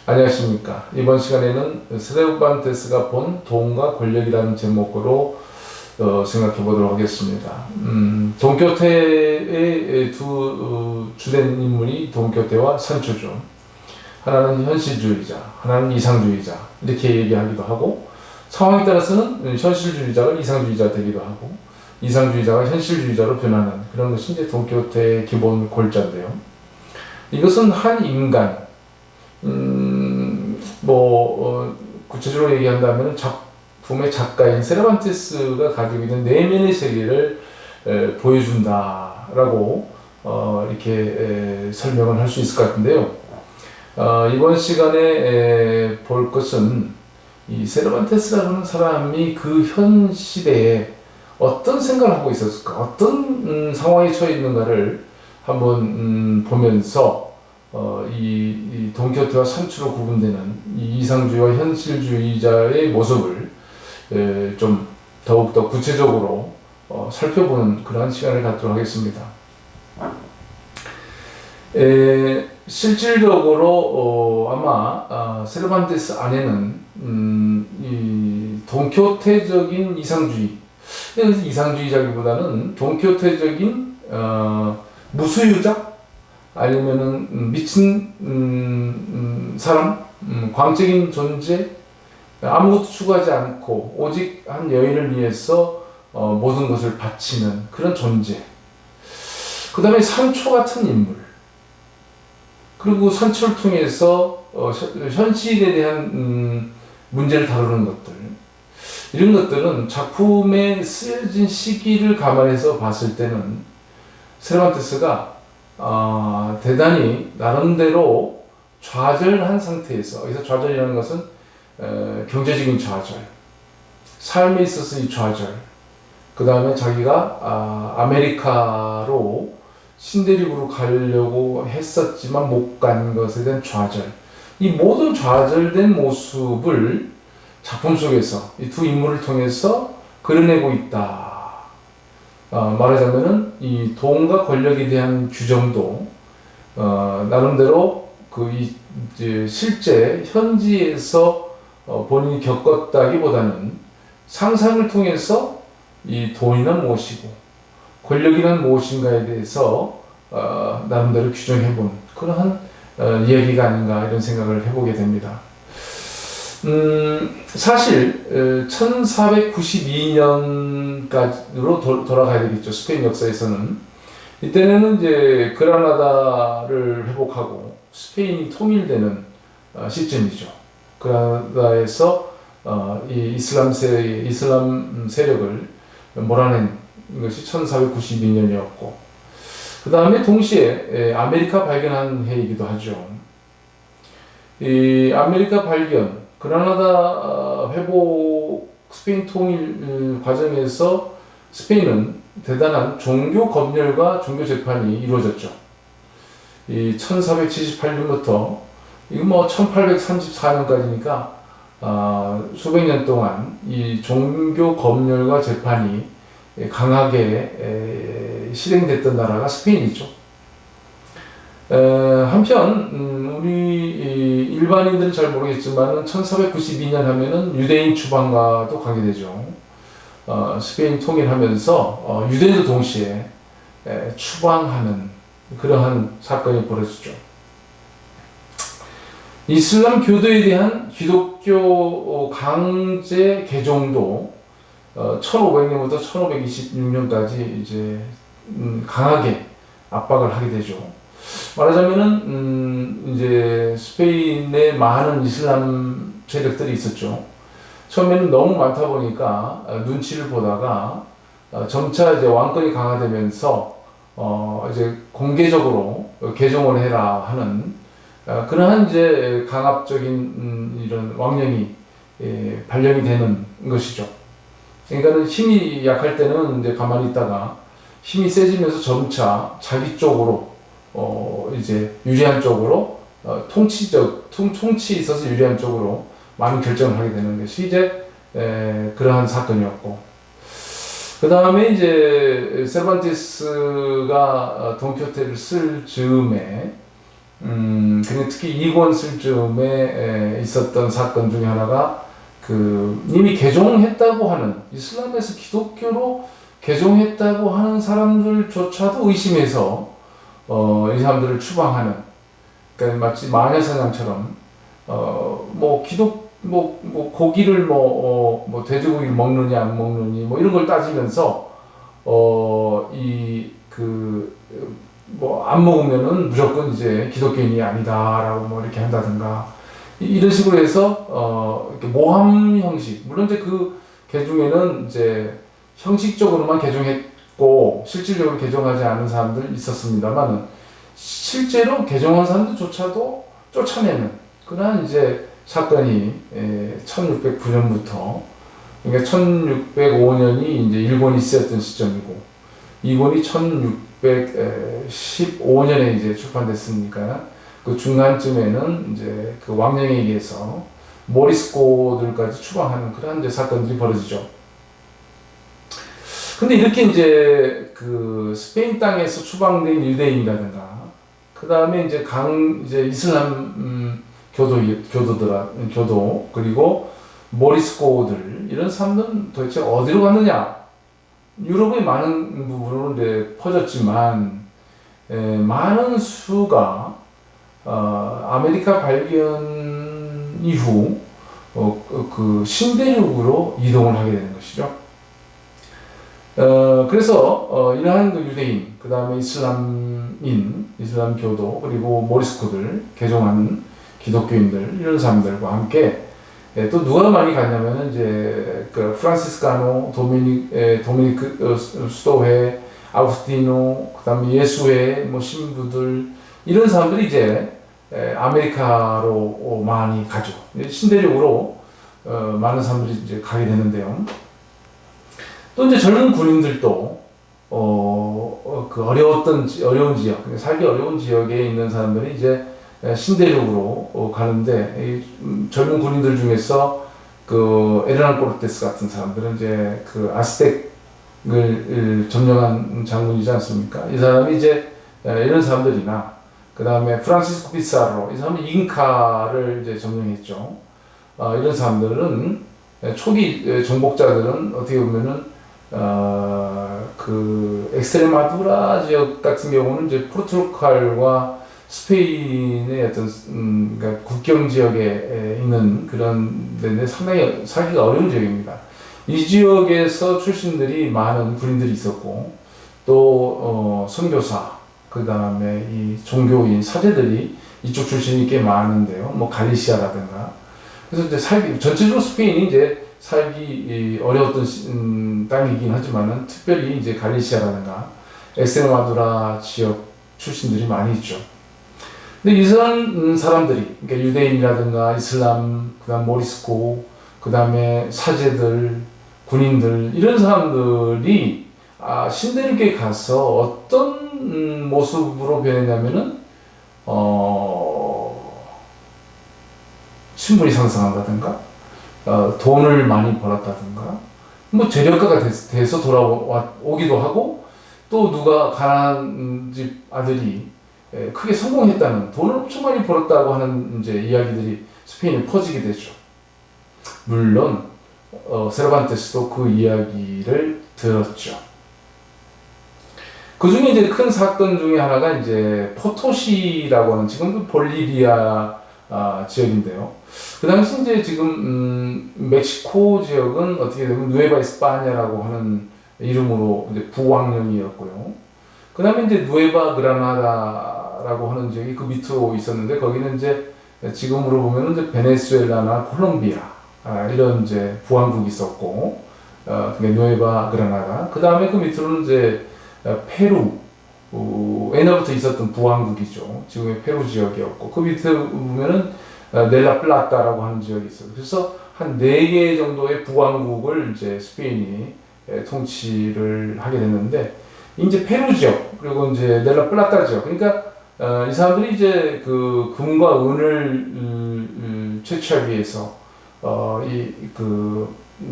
안녕하십니까. 이번 시간에는 세르반테스가 본 돈과 권력이라는 제목으로 생각해 보도록 하겠습니다. 돈키호테의 두 주된 인물이 돈키호테와 산초죠. 하나는 현실주의자, 하나는 이상주의자 이렇게 얘기하기도 하고, 상황에 따라서는 현실주의자가 이상주의자 되기도 하고, 이상주의자가 현실주의자로 변하는 그런 것이 이제 돈키호테의 기본 골자인데요. 이것은 한 인간, 구체적으로 얘기한다면 작품의 작가인 세르반테스가 가지고 있는 내면의 세계를 보여준다라고 이렇게 설명을 할 수 있을 것 같은데요. 이번 시간에 볼 것은 이 세르반테스라는 사람이 그 현 시대에 어떤 생각을 하고 있었을까, 어떤 상황에 처해 있는가를 한번 보면서 이 돈키호테와 산초로 구분되는 이 이상주의와 현실주의자의 모습을 좀 더욱더 구체적으로 살펴보는 그러한 시간을 갖도록 하겠습니다. 실질적으로 아마 세르반테스 안에는 이 돈키호테적인 이상주의, 이상주의자기보다는 돈키호테적인 무수유자, 아니면은 미친 사람, 광적인 존재, 아무것도 추구하지 않고 오직 한 여인을 위해서 모든 것을 바치는 그런 존재. 그 다음에 산초 같은 인물. 그리고 산초를 통해서 현실에 대한 문제를 다루는 것들. 이런 것들은 작품에 쓰여진 시기를 감안해서 봤을 때는 세르반테스가 대단히 나름대로 좌절한 상태에서, 여기서 좌절이라는 것은 경제적인 좌절, 삶에 있어서의 좌절, 그 다음에 자기가 아메리카로 신대륙으로 가려고 했었지만 못 간 것에 대한 좌절, 이 모든 좌절된 모습을 작품 속에서 이 두 인물을 통해서 그려내고 있다. 말하자면은 이 돈과 권력에 대한 규정도 나름대로 이제 실제 현지에서 본인이 겪었다기보다는 상상을 통해서 이 돈이란 무엇이고 권력이란 무엇인가에 대해서 나름대로 규정해본 그러한 이야기가 아닌가, 이런 생각을 해보게 됩니다. 사실 1492년까지로 돌아가야 되겠죠. 스페인 역사에서는. 이때는 이제 그라나다를 회복하고 스페인이 통일되는 시점이죠. 그라나다에서 이 이슬람 세력을 몰아낸 것이 1492년이었고, 그 다음에 동시에 아메리카 발견한 해이기도 하죠. 이 아메리카 발견, 그라나다 회복, 스페인 통일 과정에서 스페인은 대단한 종교 검열과 종교 재판이 이루어졌죠. 이 1478년부터 이거 1834년까지니까 수백 년 동안 이 종교 검열과 재판이 강하게 실행됐던 나라가 스페인이죠. 한편 우리 일반인들은 잘 모르겠지만 1492년 하면은 유대인 추방과도 관계되죠. 스페인 통일하면서 유대인도 동시에 추방하는 그러한 사건이 벌어지죠. 이슬람 교도에 대한 기독교 강제 개종도 1500년부터 1526년까지 이제 강하게 압박을 하게 되죠. 말하자면은 이제 스페인에 많은 이슬람 세력들이 있었죠. 처음에는 너무 많다 보니까 눈치를 보다가 점차 이제 왕권이 강화되면서 이제 공개적으로 개종을 해라 하는 그러한 이제 강압적인 이런 왕령이 발령이 되는 것이죠. 그러니까는 힘이 약할 때는 이제 가만히 있다가 힘이 세지면서 점차 자기 쪽으로 이제 유리한 쪽으로 통치에 있어서 유리한 쪽으로 많은 결정을 하게 되는 것이 이제 그러한 사건이었고, 그 다음에 이제 세르반테스가 돈키호테를 쓸 즈음에 근데 특히 이권 쓸 즈음에 있었던 사건 중에 하나가 이미 개종했다고 하는 이슬람에서 기독교로 개종했다고 하는 사람들조차도 의심해서 이 사람들을 추방하는, 그러니까 마치 마녀 사냥처럼 고기를 돼지고기를 먹느냐 안 먹느니 이런 걸 따지면서 안 먹으면은 무조건 이제 기독교인이 아니다라고 이렇게 한다든가 이런 식으로 해서 이렇게 모함 형식, 물론 이제 그 개중에는 이제 형식적으로만 개종했고 실질적으로 개종하지 않은 사람들 있었습니다만 실제로 개종한 사람들조차도 쫓아내는 그런 이제 사건이 1609년부터, 그러니까 1605년이 이제 일본이 쓰였던 시점이고 이권이 1615년에 이제 출판됐으니까 그 중간쯤에는 이제 그 왕령에 의해서 모리스코들까지 추방하는 그런 이제 사건들이 벌어지죠. 근데 이렇게 이제 그 스페인 땅에서 추방된 유대인이라든가 그 다음에 이제 이제 이슬람 교도 그리고 모리스코들 이런 사람들은 도대체 어디로 갔느냐? 유럽의 많은 부분으로 이제 퍼졌지만 많은 수가 아메리카 발견 이후 그 신대륙으로 이동을 하게 되는 것이죠. 그래서 이러한 그 유대인, 그 다음에 이슬람인, 이슬람 교도 그리고 모리스코들, 개종한 기독교인들 이런 사람들과 함께 또 누가 많이 갔냐면은 이제 그 프란시스카노, 도미니크 수도회, 아우구스티노, 그 다음에 예수회, 신부들 이런 사람들이 이제 아메리카로 많이 가죠. 신대륙으로 많은 사람들이 이제 가게 되는데요. 또 이제 젊은 군인들도 그 어려운 지역, 살기 어려운 지역에 있는 사람들이 이제 신대륙으로 가는데 젊은 군인들 중에서 그 에르난 코르테스 같은 사람들은 이제 그 아스텍을 점령한 장군이지 않습니까? 이 사람이 이제 이런 사람들이나 그 다음에 프란시스코 피사로 이 사람은 잉카를 이제 점령했죠. 이런 사람들은 초기 정복자들은 어떻게 보면은 그 엑스트레마두라 지역 같은 경우는 이제 포르투갈과 스페인의 어떤 그러니까 국경 지역에 있는 그런 데인데 상당히 살기가 어려운 지역입니다. 이 지역에서 출신들이 많은 군인들이 있었고 또 선교사, 그 다음에 이 종교인 사제들이 이쪽 출신이 꽤 많은데요. 갈리시아라든가. 그래서 이제 전체적으로 스페인이 이제 살기 어려웠던 땅이긴 하지만은 특별히 이제 갈리시아라든가 엑스트레마두라 지역 출신들이 많이 있죠. 근데 이런 사람들이, 그러니까 유대인이라든가 이슬람, 그 다음 모리스코, 그 다음에 사제들, 군인들, 이런 사람들이 신대륙에 가서 어떤 모습으로 변했냐면은, 신분이 상승한다든가, 돈을 많이 벌었다든가, 재력가가 돼서 돌아오기도 하고, 또 누가 가난한 집 아들이 크게 성공했다는, 돈을 엄청 많이 벌었다고 하는 이제 이야기들이 스페인에 퍼지게 되죠. 물론 세르반테스도 그 이야기를 들었죠. 그 중에 이제 큰 사건 중에 하나가 이제 포토시라고 하는, 지금도 볼리비아 지역인데요. 그 당시 이제 지금 멕시코 지역은 어떻게 되면 누에바 이스파냐라고 하는 이름으로 이제 부왕령이었고요. 그 다음에 이제 누에바 그라나다라고 하는 지역이 그 밑으로 있었는데, 거기는 이제 지금으로 보면 이제 베네수엘라나 콜롬비아, 이런 이제 부왕국이 있었고, 누에바 그라나다. 그 다음에 그 밑으로는 이제 페루, 옛날부터 있었던 부왕국이죠. 지금의 페루 지역이었고, 그 밑에 보면은 넬라 플라타라고 하는 지역이 있어요. 그래서 한 4개 정도의 부왕국을 이제 스페인이 통치를 하게 됐는데, 이제 페루 지역, 그리고 이제 넬라 플라타 지역, 그러니까 이 사람들이 이제 그 금과 은을 채취하기 위해서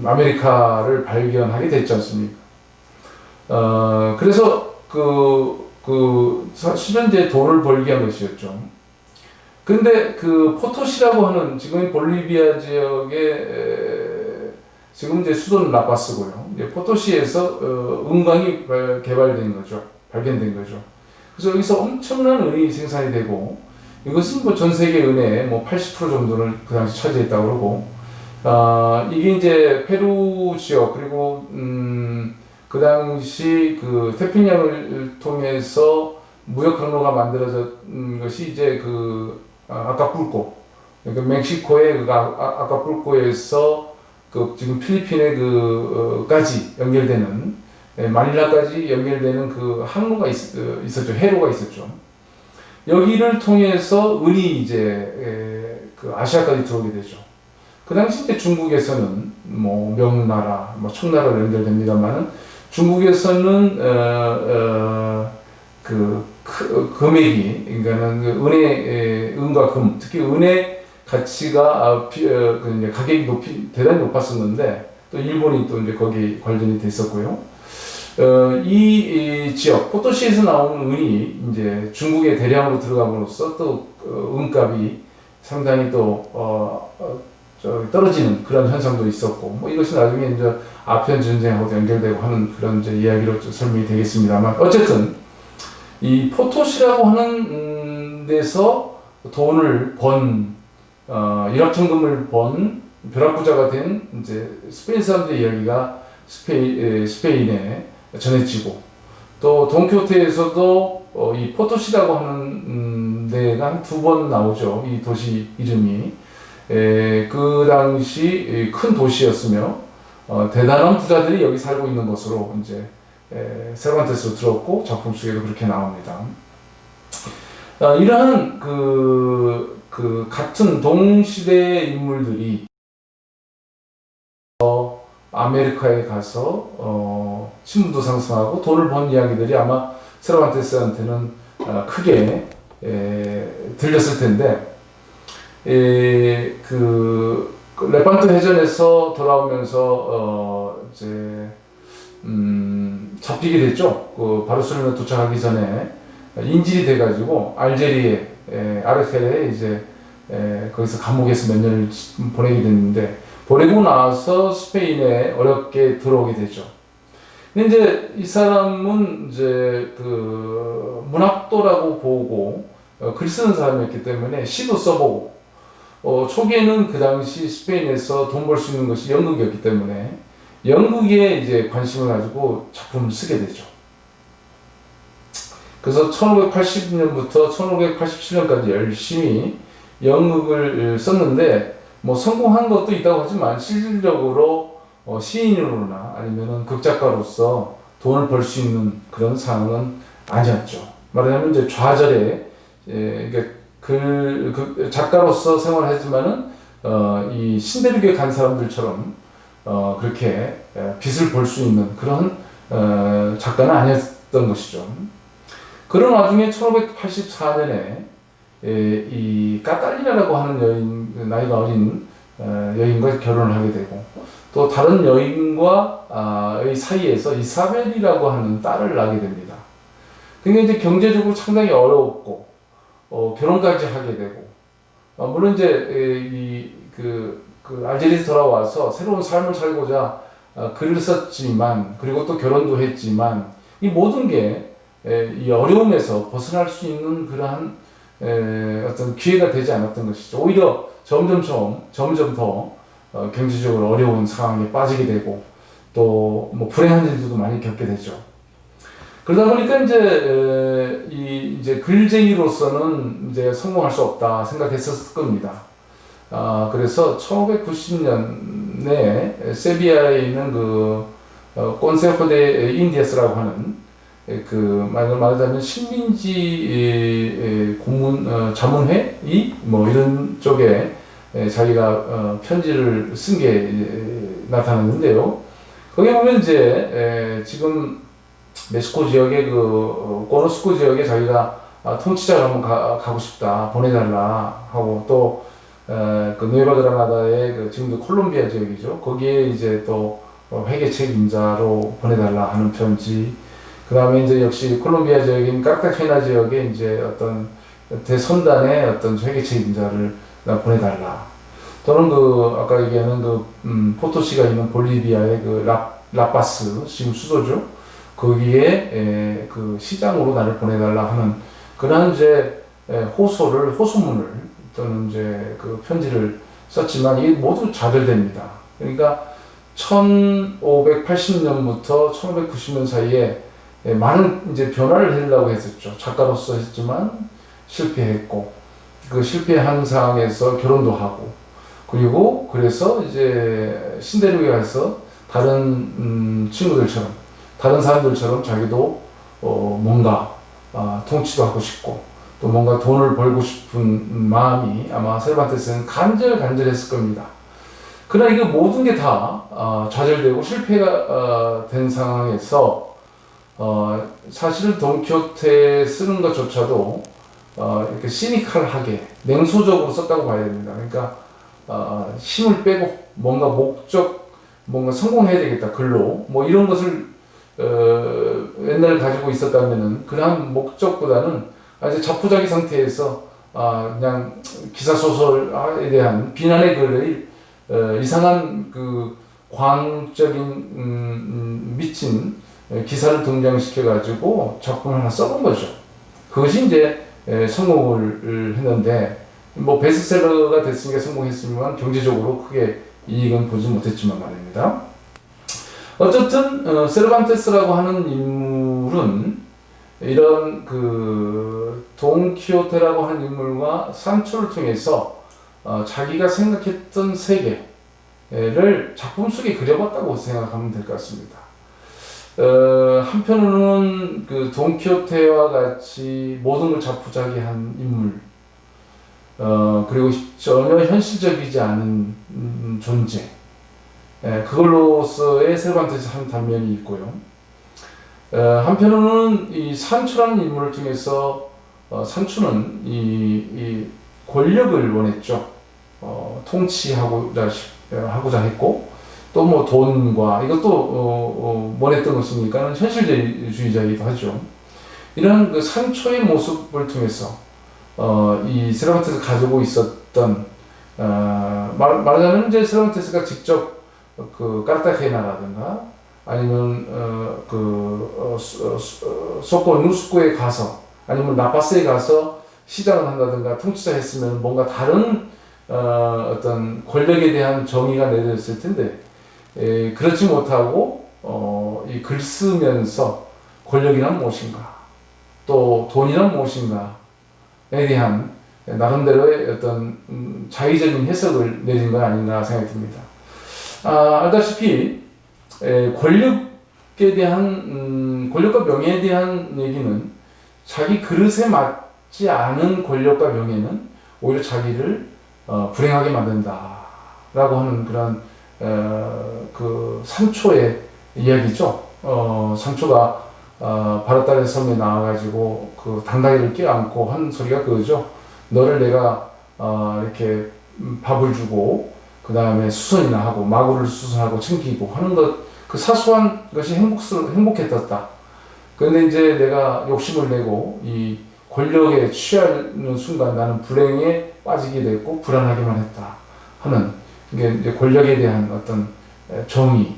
아메리카를 발견하게 됐지 않습니까? 그래서 실은 이제 돈을 벌기 위한 것이었죠. 근데 그 포토시라고 하는 지금 볼리비아 지역의 지금 이제 수도는 라파스고요. 이제 포토시에서 은광이 개발된 거죠. 발견된 거죠. 그래서 여기서 엄청난 은이 생산이 되고 이것은 뭐 전 세계 은의 뭐 80% 정도를 그 당시 차지했다고 그러고 이게 이제 페루 지역 그리고 그 당시 그 태평양을 통해서 무역 항로가 만들어진 것이 이제 그 아카풀코 그러니까 멕시코의 그 아카풀코에서 그 지금 필리핀의 까지 연결되는 마닐라까지 연결되는 그 항로가 있었죠. 해로가 있었죠. 여기를 통해서 은이 이제 그 아시아까지 들어오게 되죠. 그 당시 이제 중국에서는 뭐 명나라, 뭐 청나라로 연결됩니다만은 중국에서는 금액이 그러니까는 은과 금, 특히 은의 가치가 가격이 대단히 높았었는데 또 일본이 또 이제 거기 관련이 됐었고요. 이 지역 포토시에서 나오는 은이 이제 중국에 대량으로 들어감으로써 또 은값이 상당히 또 떨어지는 그런 현상도 있었고 뭐 이것이 나중에 이제 아편 전쟁하고 연결되고 하는 그런 이제 이야기로 설명이 되겠습니다만 어쨌든 이 포토시라고 하는 데서 돈을 번 일확천금을 번 벼락부자가 된 이제 스페인 사람들의 이야기가 스페인에 전해지고 또 돈키호테에서도 이 포토시라고 하는 데가 한 2번 나오죠. 이 도시 이름이 그 당시 큰 도시였으며 대단한 부자들이 여기 살고 있는 것으로 이제 세르반테스로 들었고 작품 속에도 그렇게 나옵니다. 이러한 그 같은 동시대의 인물들이 아메리카에 가서 신분도 상승하고 돈을 번 이야기들이 아마 세르반테스한테는 크게 들렸을 텐데 그 레판토 해전에서 돌아오면서 이제 잡히게 됐죠. 그 바르셀로나 도착하기 전에 인질이 돼가지고 아르게리에 이제 거기서 감옥에서 몇 년을 보내게 됐는데 보내고 나서 스페인에 어렵게 들어오게 되죠. 근데 이제 이 사람은 이제 그 문학도라고 보고 글 쓰는 사람이었기 때문에 시도 써보고 초기에는 그 당시 스페인에서 돈 벌 수 있는 것이 연극이었기 때문에 연극에 이제 관심을 가지고 작품을 쓰게 되죠. 그래서 1580년부터 1587년까지 열심히 연극을 썼는데 뭐 성공한 것도 있다고 하지만 실질적으로 시인으로나 아니면은 극작가로서 돈을 벌 수 있는 그런 상황은 아니었죠. 말하자면 이제 좌절에 그러니까 작가로서 생활했지만은 이 신대륙에 간 사람들처럼 그렇게 빚을 벌 수 있는 그런 작가는 아니었던 것이죠. 그런 와중에 1584년에 이 까탈리나라고 하는 여인, 나이가 어린 여인과 결혼을 하게 되고 또 다른 여인과 이 사이에서 이사벨이라고 하는 딸을 낳게 됩니다. 그게 이제 경제적으로 상당히 어려웠고 결혼까지 하게 되고 물론 이제 그 알제리에서 돌아와서 새로운 삶을 살고자 글을 썼지만 그리고 또 결혼도 했지만 이 모든 게 이 어려움에서 벗어날 수 있는 그러한 어떤 기회가 되지 않았던 것이죠. 오히려 점점 더 경제적으로 어려운 상황에 빠지게 되고 또 뭐 불행한 일들도 많이 겪게 되죠. 그러다 보니까 이제 글쟁이로서는 이제 성공할 수 없다 생각했었을 겁니다. 그래서 1590년에 세비야에 있는 콘세jo de Indias라고 하는 말하자면 식민지 고문 자문회 뭐 이런 쪽에 자기가 편지를 쓴 게 나타났는데요. 거기 보면 이제 지금 멕시코 지역의 코노스코 지역에 자기가 통치자를 한번 가고 싶다 보내달라 하고 또 누에바그라나다의 지금도 콜롬비아 지역이죠. 거기에 이제 또 회계 책임자로 보내달라 하는 편지. 그 다음에 이제 역시 콜롬비아 지역인 카르타헤나 지역에 이제 어떤 대선단의 어떤 회계 책임자를 보내달라. 또는 아까 얘기하는 포토시가 있는 볼리비아의 라파스, 지금 수도죠. 거기에 시장으로 나를 보내달라 하는 그런 호소문을 또는 편지를 썼지만 이게 모두 좌절됩니다. 그러니까 1580년부터 1590년 사이에 많은 변화를 하려고 했었죠. 작가로서 했지만 실패했고, 그 실패한 상황에서 결혼도 하고, 그리고 그래서 신대륙에 가서 다른 친구들처럼, 다른 사람들처럼 자기도 뭔가 통치도 하고 싶고, 또 뭔가 돈을 벌고 싶은 마음이 아마 세르반테스는 간절했을 겁니다. 그러나 이거 모든 게 다 좌절되고 실패가 된 상황에서 사실은 돈키호테 쓰는 것조차도 이렇게 시니컬하게 냉소적으로 썼다고 봐야 됩니다. 그러니까 힘을 빼고 뭔가 뭔가 성공해야 되겠다, 글로 뭐 이런 것을 옛날에 가지고 있었다면은 그러한 목적보다는 아주 자포자기 상태에서 그냥 기사 소설에 대한 비난의 글을 이상한 광적인 미친 기사를 등장시켜 가지고 작품을 하나 써본 거죠. 그것이 성공을 했는데 뭐 베스트셀러가 됐으니까 성공했지만 경제적으로 크게 이익은 보지 못했지만 말입니다. 어쨌든 세르반테스라고 하는 인물은 이런 돈키호테라고 하는 인물과 산초를 통해서 자기가 생각했던 세계를 작품 속에 그려봤다고 생각하면 될 것 같습니다. 한편으로는 돈키호테와 같이 모든 걸 자포자기한 인물, 그리고 전혀 현실적이지 않은 존재, 그걸로서의 세르반테스 한 단면이 있고요. 한편으로는 이 산초라는 인물을 통해서 산초는 이 권력을 원했죠. 통치하고자 했고, 또 뭐 돈과 이것도 원했던 것이니까 현실주의자이기도 하죠. 이런 산초의 모습을 통해서 이 세르반테스가 가지고 있었던 말하자면 세르반테스가 직접 카르타헤나라든가 아니면 소코누스코에 가서 아니면 라파스에 가서 시장을 한다든가 통치자 했으면 뭔가 다른 어떤 권력에 대한 정의가 내려졌을 텐데 그렇지 못하고 이 글 쓰면서 권력이란 무엇인가, 또 돈이란 무엇인가에 대한 나름대로의 어떤 자의적인 해석을 내린 건 아닌가 생각이 듭니다. 알다시피 권력에 대한 권력과 명예에 대한 얘기는 자기 그릇에 맞지 않은 권력과 명예는 오히려 자기를 불행하게 만든다라고 하는 그런 산초의 이야기죠. 산초가 바라달의 섬에 나와가지고 당나귀를 껴안고 한 소리가 그거죠. 너를 내가 이렇게 밥을 주고 그 다음에 수선이나 하고 마구를 수선하고 챙기고 하는 그 사소한 것이 행복했었다. 그런데 내가 욕심을 내고 이 권력에 취하는 순간 나는 불행에 빠지게 됐고 불안하기만 했다 하는 이게 권력에 대한 어떤 정의.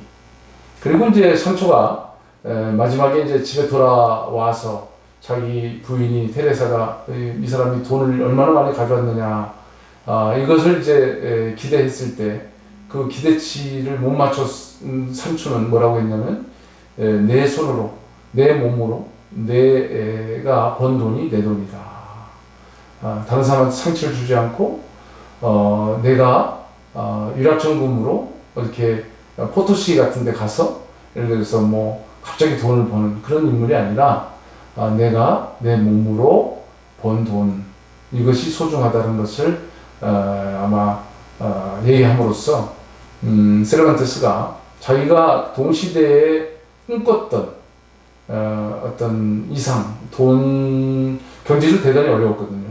그리고 산초가 마지막에 집에 돌아와서 자기 부인이 테레사가 이 사람이 돈을 얼마나 많이 가져왔느냐, 이것을 기대했을 때 그 기대치를 못 맞춘 산초는 뭐라고 했냐면 내 손으로, 내 몸으로 내가 번 돈이 내 돈이다. 다른 사람한테 상처를 주지 않고 내가 유락천금으로 이렇게 포토시 같은 데 가서 예를 들어서 뭐 갑자기 돈을 버는 그런 인물이 아니라 내가 내 몸으로 번 돈, 이것이 소중하다는 것을 아마 얘기함으로써 세르반테스가 자기가 동시대에 꿈꿨던 어떤 이상, 경제도 대단히 어려웠거든요.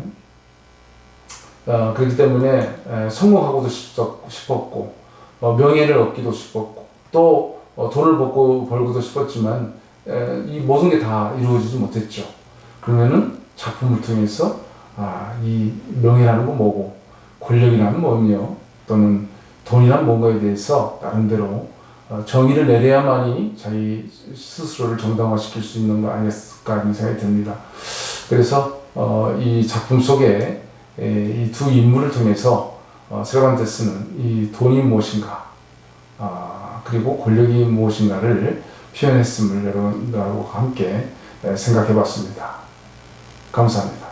그렇기 때문에 성공하고도 싶었고, 명예를 얻기도 싶었고, 또 돈을 벌고도 싶었지만 이 모든 게 다 이루어지지 못했죠. 그러면은 작품을 통해서 이 명예라는 건 뭐고 권력이라는 뭐며 또는 돈이란 뭔가에 대해서 나름대로 정의를 내려야만이 자기 스스로를 정당화시킬 수 있는 거 아니었을까 하는 생각이 듭니다. 그래서 이 작품 속에 이 두 인물을 통해서 세르반테스는 이 돈이 무엇인가 그리고 권력이 무엇인가를 표현했음을 여러분들하고 함께 생각해 봤습니다. 감사합니다.